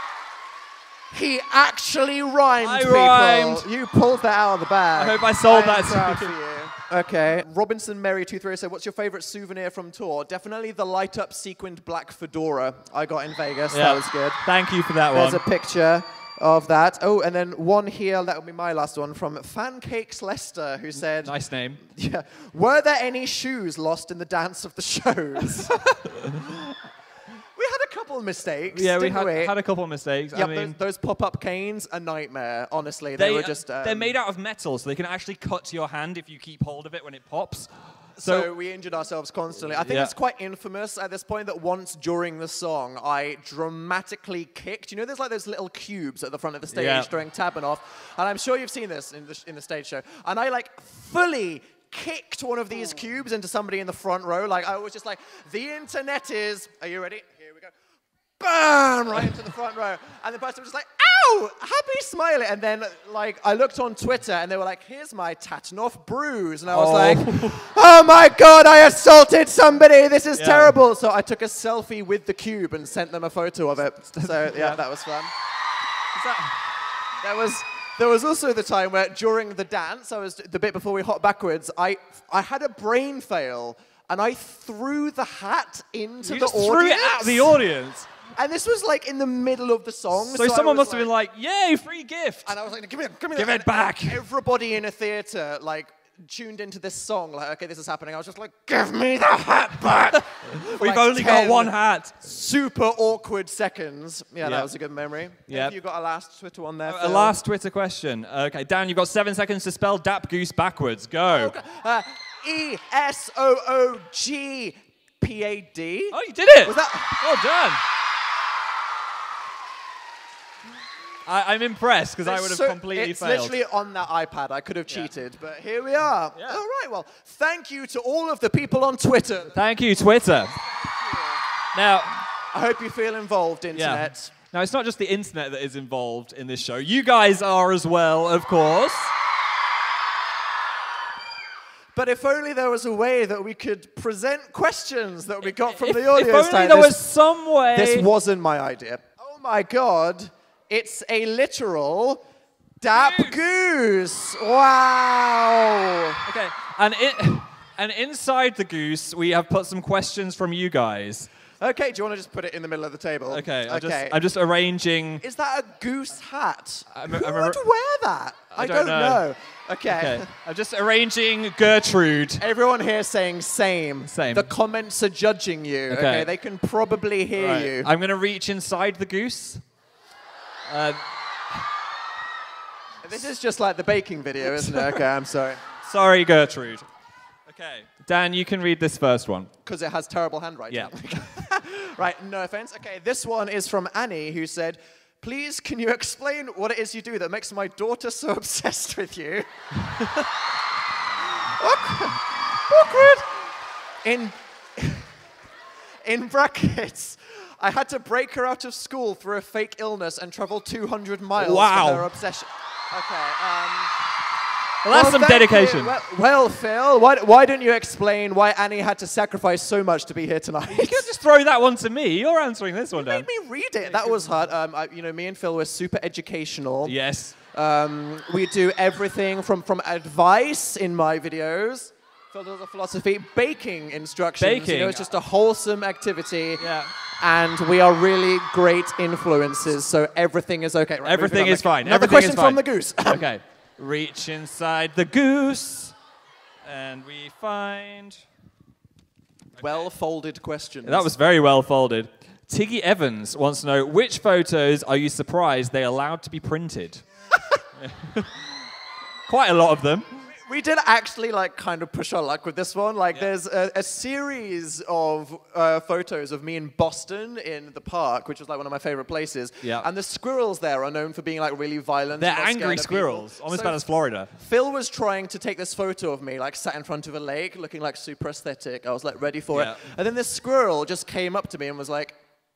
He actually rhymed, people. rhymed. You pulled that out of the bag. I hope I sold that proud to for you. you. Okay. Robinson Mary 23 said, what's your favorite souvenir from tour? Definitely the light-up sequined black fedora I got in Vegas. Yeah. That was good. Thank you for that There's one. a picture of that. Oh, and then one here, that will be my last one, from Fancakes Lester, who said... Nice name. Yeah. Were there any shoes lost in the dance of the shows? We had a couple of mistakes, Yeah, we didn't we? had a couple of mistakes. Yeah, I mean, those pop-up canes, a nightmare, honestly. They were just... they're made out of metal, so they can actually cut your hand if you keep hold of it when it pops. So we injured ourselves constantly. I think it's quite infamous at this point that once during the song, I dramatically kicked. You know, there's like those little cubes at the front of the stage during Tabanoff, and I'm sure you've seen this in the stage show. And I like fully kicked one of these cubes into somebody in the front row. Like I was just like, the internet is. Are you ready? Here we go. Bam! Right into the front row, and the person was just like, "Ow!" Happy smiley. And then like I looked on Twitter, and they were like, "Here's my Tabanoff bruise," and I was like, "Oh my God! I assaulted somebody. This is terrible." So I took a selfie with the cube and sent them a photo of it. So yeah, that was fun. There was also the time where during the dance, the bit before we hopped backwards, I had a brain fail, and I threw the hat into the audience. Threw it at the audience. And this was like in the middle of the song. So someone must have been like, "Yay, free gift!" And I was like, "Give it back!" Everybody in a theater like tuned into this song, like, "Okay, this is happening." I was just like, "Give me the hat back!" We've only got one hat. Super awkward seconds. Yeah, that was a good memory. Yeah. Have you got a last Twitter one there? A last Twitter question. Okay, Dan, you've got 7 seconds to spell DAPGOOSE backwards. Go. ESOOGPAD. Oh, you did it! Was that? Well done. I'm impressed because I would have completely failed. It's literally on that iPad. I could have cheated, but here we are. Yeah. All right, well, thank you to all of the people on Twitter. Thank you, Twitter. Now, I hope you feel involved, Internet. Now, it's not just the internet that is involved in this show. You guys are as well, of course. But if only there was a way that we could present questions that we got from the audience. If only there was some way. This wasn't my idea. Oh my God. It's a literal DAPGOOSE. Wow. Okay, and inside the goose, we have put some questions from you guys. Okay, do you want to just put it in the middle of the table? Okay, I'm just arranging. Is that a goose hat? Who would I'm wear that? I don't know. Okay. I'm just arranging Gertrude. Everyone here saying same. Same. The comments are judging you. Okay. They can probably hear you. I'm going to reach inside the goose. This is just like the baking video, isn't it? Okay, I'm sorry. Sorry, Gertrude. Okay, Dan, you can read this first one. Because it has terrible handwriting. Yeah. Right, no offense. Okay, this one is from Annie, who said, "Please, can you explain what it is you do that makes my daughter so obsessed with you?" Awkward. In brackets, I had to break her out of school through a fake illness and travel 200 miles for her obsession. Okay. Well, that's some dedication. Well, Phil, why don't you explain why Annie had to sacrifice so much to be here tonight? You can't just throw that one to me. You're answering this one, Dan. You made me read it. That was hard. Me and Phil were super educational. Yes. We do everything from advice in my videos. Phil does a philosophy, baking instructions. Baking. You know, it's just a wholesome activity. Yeah. And we are really great influences, so everything is okay. Right, everything is fine. Another question from the goose. Okay. Reach inside the goose, and we find... Well-folded questions. That was very well folded. Tiggy Evans wants to know, which photos are you surprised they allowed to be printed? Quite a lot of them. We did actually kind of push our luck with this one. There's a series of photos of me in Boston in the park, which was one of my favorite places. Yeah. And the squirrels there are known for being really violent. They're angry squirrels, almost as bad as Florida. Phil was trying to take this photo of me, sat in front of a lake, looking super aesthetic. I was ready for it. And then this squirrel just came up to me and was like,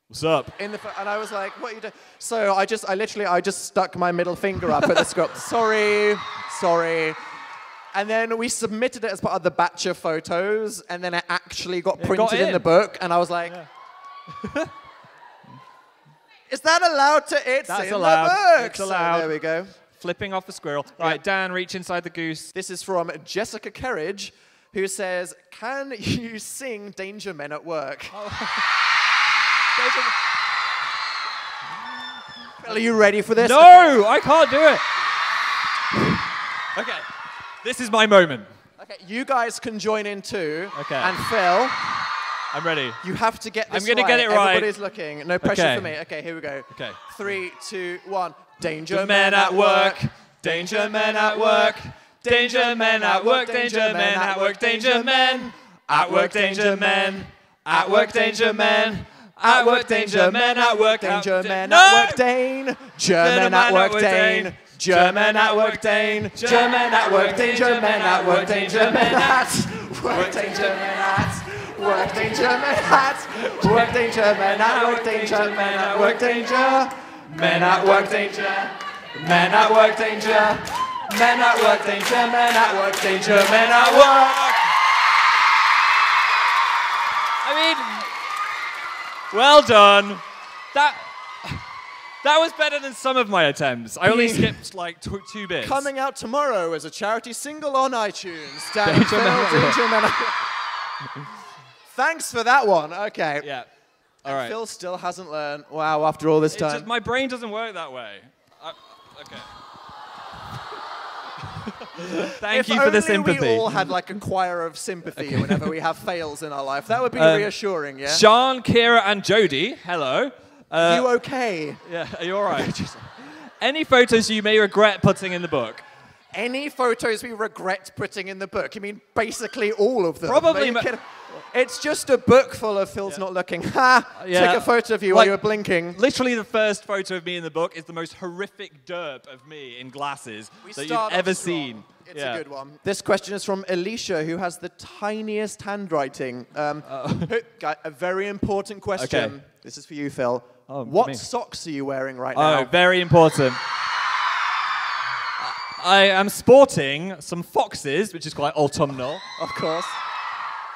"What's up?" And I was like, "What are you doing?" So I just stuck my middle finger up at the squirrel. Sorry. And then we submitted it as part of the batch of photos, and then it actually got It printed got in the book, and I was like, is that allowed to? It's That's in allowed. the book. It's allowed. So there we go. Flipping off a squirrel. Right, Dan, reach inside the goose. This is from Jessica Kerridge, who says, can you sing Danger Men at Work? Are you ready for this? No, I can't do it. Okay, this is my moment. Okay, you guys can join in too. Okay. And Phil, I'm ready. you have to get this I'm gonna get it right. Everybody's looking. No pressure Okay. for me. Okay, here we go. Okay. 3, 2, 1. Danger The men at work. Danger men at work. Danger men at work. Danger men at work. Danger men. At work, danger men. At work, danger men. At work, danger men. At work, Danger men No! at work, Dane. German at work, Dane. German at work, Dane. German at work, danger men at work, danger men at work, danger men at work, danger men at work, danger men at work, danger men at work, danger men at work, danger men at work, danger men at work, danger men at work, danger men at work. I mean, well done. That was better than some of my attempts. I only skipped like two bits. Coming out tomorrow as a charity single on iTunes. Danger Men at Work. Danger Men at Work. Thanks for that one. Okay. Yeah. All And right. Phil still hasn't learned. Wow, after all this It's time. just, my brain doesn't work that way. Okay. Thank you for the sympathy. If only we all had like a choir of sympathy whenever we have fails in our life. That would be reassuring, yeah? Sean, Kira, and Jody, hello. You okay? Yeah, are you all right? Any photos you may regret putting in the book? Any photos we regret putting in the book? You mean basically all of them? Probably. It's just a book full of Phil's not looking. Ha! Yeah. Took a photo of you while you were blinking. Literally the first photo of me in the book is the most horrific derp of me in glasses that you've ever seen. It's a good one. This question is from Alicia, who has the tiniest handwriting. A very important question. Okay. This is for you, Phil. Oh, what me. socks are you wearing right now? Oh, very important. I am sporting some foxes, which is quite autumnal, Of course.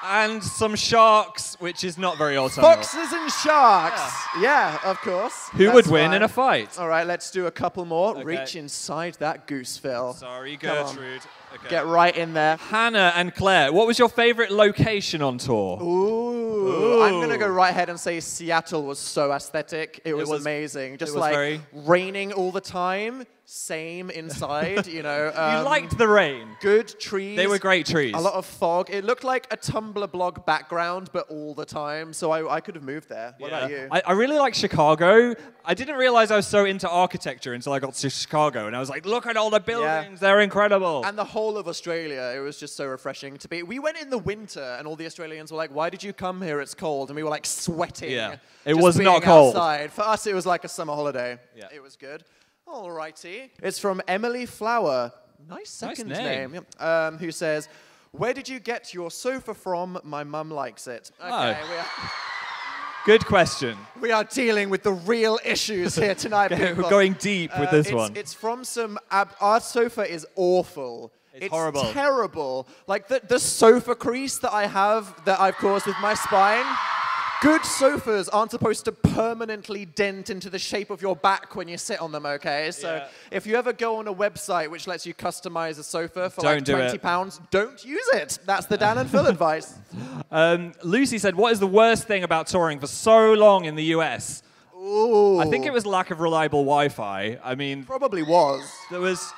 and some sharks, which is not very autumnal. Foxes and sharks. Yeah, of course. Who That's would win fine. in a fight? All right, let's do a couple more. Okay. Reach inside that goose, Phil. Sorry, Come on. Gertrude. Okay. Get right in there. Hannah and Claire, what was your favorite location on tour? Ooh. I'm going to go right ahead and say Seattle was so aesthetic. It was amazing. Just was like very- raining all the time. Same inside, you know. You liked the rain. Good trees. They were great trees. A lot of fog. It looked like a Tumblr blog background, but all the time. So I could have moved there. What about you? I really like Chicago. I didn't realize I was so into architecture until I got to Chicago, and I was like, look at all the buildings. They're incredible. And the whole of Australia, it was just so refreshing to be. We went in the winter, and all the Australians were like, why did you come here? It's cold. And we were like sweating. Yeah. It just was being not cold. Outside. For us, it was like a summer holiday. Yeah. It was good. Alrighty. It's from Emily Flower. Nice second name. name. Who says, where did you get your sofa from? My mum likes it. Okay, Good question. we are dealing with the real issues here tonight, people. We're going deep with this one. It's from some... our sofa is awful. It's horrible. Terrible. Like the sofa crease that I have that I've caused with my spine. Good sofas aren't supposed to permanently dent into the shape of your back when you sit on them, okay? So if you ever go on a website which lets you customize a sofa for like £20, don't use it. That's the Dan and Phil advice. Lucy said, what is the worst thing about touring for so long in the US? Ooh. I think it was lack of reliable Wi-Fi. I mean, Probably was. there was...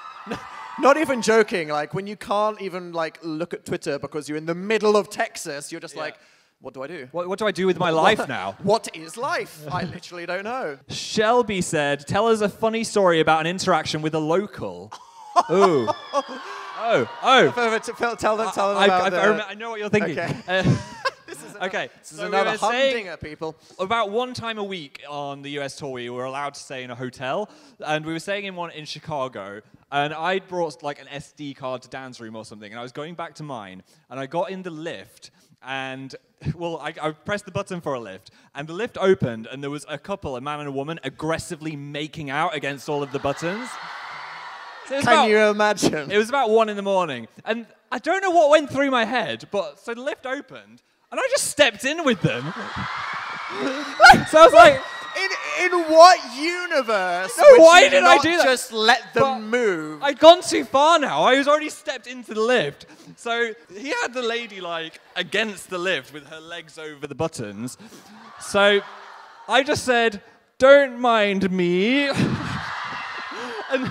Not even joking. Like when you can't even like look at Twitter because you're in the middle of Texas, you're just like, what do I do? What do I do with my life now? What is life? I literally don't know. Shelby said, tell us a funny story about an interaction with a local. Ooh. Phil, tell them about I know what you're thinking. Okay. This is another humdinger, people. About one time a week on the US tour, we were allowed to stay in a hotel, and we were staying in one in Chicago, and I brought like an SD card to Dan's room or something, and I was going back to mine, and I got in the lift, and well, I pressed the button for a lift, and the lift opened, and there was a couple, a man and a woman, aggressively making out against all of the buttons. Can you imagine? It was about 1 in the morning. And I don't know what went through my head, but so the lift opened, and I just stepped in with them. So I was like... In what universe why did I do that? Just let them move? I'd gone too far now. I was already stepped into the lift. So he had the lady, like, against the lift with her legs over the buttons. So I just said, don't mind me. And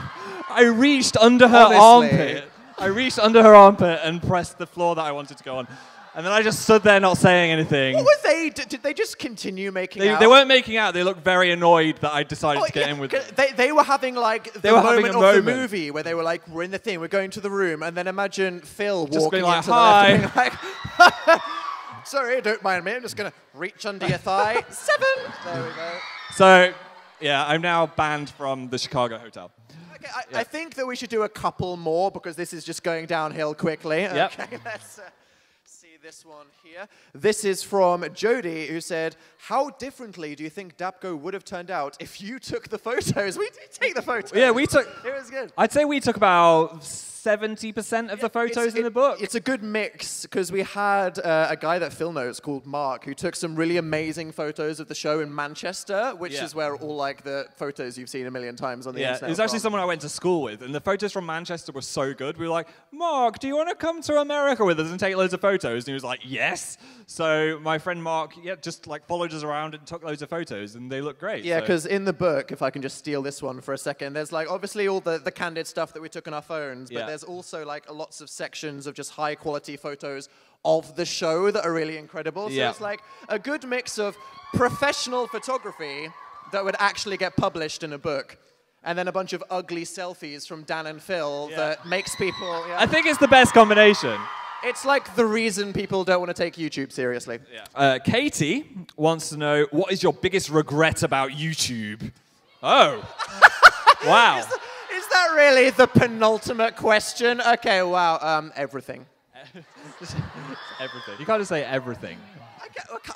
I reached under her armpit. I reached under her armpit and pressed the floor that I wanted to go on. And then I just stood there not saying anything. What were they? Did they just continue making out? They weren't making out. They looked very annoyed that I decided to get in with them. They were having like the moment of the movie where they were like, we're in the thing, we're going to the room. And then imagine Phil just walking like, into hi. the lift and being like, sorry, don't mind me. I'm just going to reach under your thigh. 7. There we go. So, yeah, I'm now banned from the Chicago hotel. Okay, I think that we should do a couple more because this is just going downhill quickly. Yep. Okay, let's see this one here. This is from Jody, who said, how differently do you think DAPGO would have turned out if you took the photos? We did take the photos. Yeah, we took... It was good. I'd say we took about 70% of the photos in the book. It's a good mix because we had a guy that Phil knows called Mark who took some really amazing photos of the show in Manchester, which is where all like the photos you've seen a million times on the internet. It was actually someone I went to school with, and the photos from Manchester were so good. We were like, Mark, do you want to come to America with us and take loads of photos? And he was like, yes. So my friend Mark, just like followed us around and took loads of photos, and they look great. Yeah, because in the book, if I can just steal this one for a second, there's like obviously all the candid stuff that we took on our phones, but there's also like lots of sections of just high quality photos of the show that are really incredible. So it's like a good mix of professional photography that would actually get published in a book, and then a bunch of ugly selfies from Dan and Phil that makes people... I think it's the best combination. It's like the reason people don't want to take YouTube seriously. Katie wants to know, what is your biggest regret about YouTube? Oh. Wow. Is that really the penultimate question? Okay, wow, everything. Everything. You can't just say everything.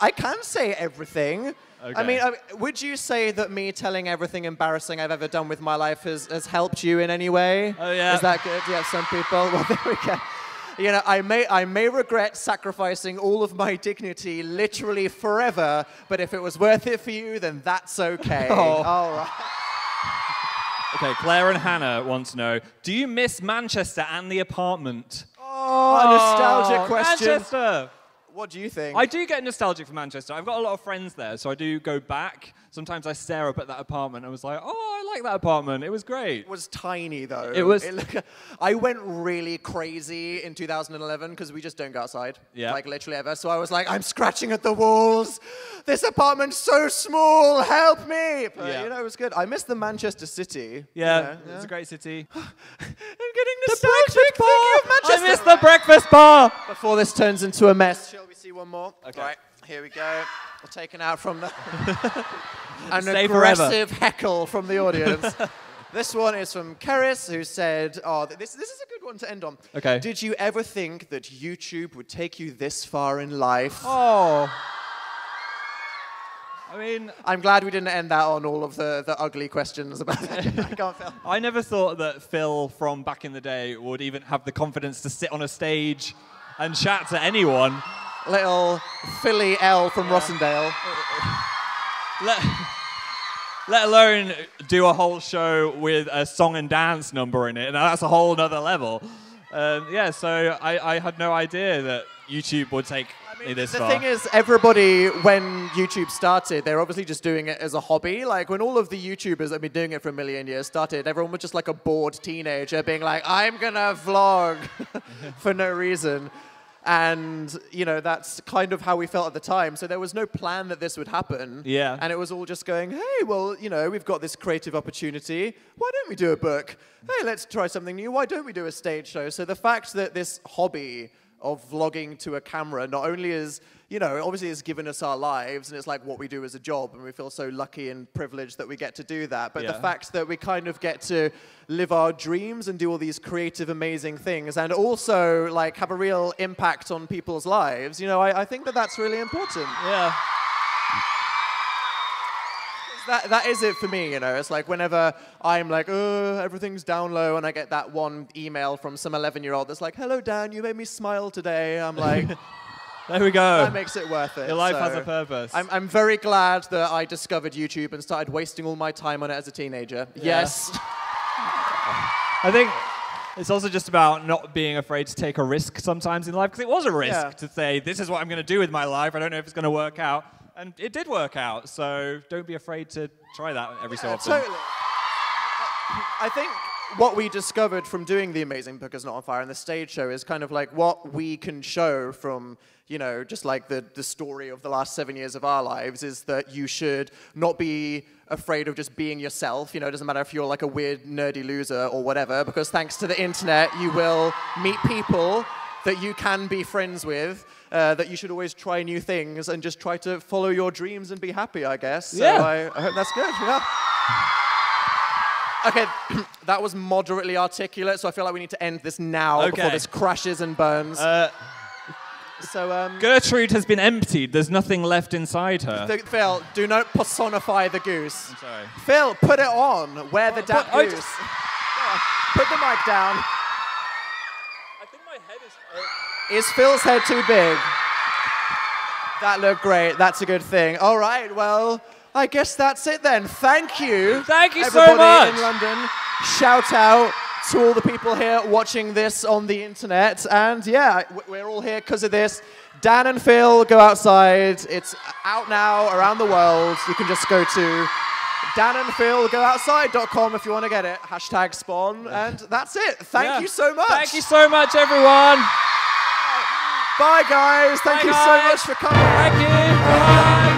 I can say everything. Okay. I mean, would you say that me telling everything embarrassing I've ever done with my life has helped you in any way? Oh, yeah. Is that good? Yeah, some people. Well, there we go. You know, I may regret sacrificing all of my dignity literally forever, but if it was worth it for you, then that's okay. All right. Okay, Claire and Hannah want to know, do you miss Manchester and the apartment? Oh, nostalgic question. Manchester! What do you think? I do get nostalgic for Manchester. I've got a lot of friends there, so I do go back. Sometimes I stare up at that apartment and was like, oh, I like that apartment. It was great. It was tiny, though. It was... I went really crazy in 2011 because we just don't go outside, like literally ever. So I was like, I'm scratching at the walls. This apartment's so small. Help me. But, you know, it was good. I miss the Manchester city. Yeah, it's a great city. I'm getting nostalgic thinking of Manchester. I miss the breakfast bar. Before this turns into a mess, shall we see one more? Okay. Right, here we go. We're taken out from the... an Stay aggressive heckle from the audience. This one is from Keris, who said, oh, this is a good one to end on. Okay. Did you ever think that YouTube would take you this far in life? Oh. I mean... I'm glad we didn't end that on all of the ugly questions about that. I can't Phil. I never thought that Phil from back in the day would even have the confidence to sit on a stage and chat to anyone. Little PHILI L from Rossendale. Let alone do a whole show with a song and dance number in it. Now that's a whole nother level. So I had no idea that YouTube would take me this far. The thing is, everybody, when YouTube started, they're obviously just doing it as a hobby. Like, when all of the YouTubers that have been doing it for a million years started, everyone was just like a bored teenager being like, I'm gonna vlog for no reason. And, you know, that's kind of how we felt at the time. So there was no plan that this would happen. Yeah. And it was all just going, hey, well, you know, we've got this creative opportunity. Why don't we do a book? Hey, let's try something new. Why don't we do a stage show? So the fact that this hobby of vlogging to a camera not only is, you know, obviously has given us our lives and it's like what we do as a job and we feel so lucky and privileged that we get to do that. But the fact that we kind of get to live our dreams and do all these creative, amazing things and also like have a real impact on people's lives, you know, I think that that's really important. Yeah. That is it for me, you know. It's like whenever I'm like, oh, everything's down low, and I get that one email from some 11-year-old that's like, hello, Dan, you made me smile today. I'm like, there we go. That makes it worth it. Your life has a purpose. I'm very glad that I discovered YouTube and started wasting all my time on it as a teenager. Yeah. Yes. I think it's also just about not being afraid to take a risk sometimes in life, because it was a risk to say, this is what I'm going to do with my life. I don't know if it's going to work out. And it did work out, so don't be afraid to try that every so often. Totally. I think what we discovered from doing The Amazing Book Is Not on Fire and the stage show is kind of like what we can show from, you know, just like the story of the last 7 years of our lives is that you should not be afraid of just being yourself. You know, it doesn't matter if you're like a weird, nerdy loser or whatever, because thanks to the internet, you will meet people that you can be friends with, that you should always try new things and just try to follow your dreams and be happy, I guess. So I hope that's good, yeah. Okay, that was moderately articulate, so I feel like we need to end this now before this crashes and burns. Gertrude has been emptied. There's nothing left inside her. Phil, do not personify the goose. I'm sorry. Phil, put it on. Wear the DAPGOOSE. Put the mic down. I think my head Is Phil's head too big? That looked great. That's a good thing. All right, well, I guess that's it then. Thank you. Thank you everybody so much. in London. Shout out to all the people here watching this on the internet. And yeah, we're all here because of this. Dan and Phil, go outside. It's out now around the world. You can just go to danandphilgooutside.com if you want to get it. #spawn. And that's it. Thank you so much. Thank you so much, everyone. Bye, guys. Thank you so much for coming. Thank you. Bye.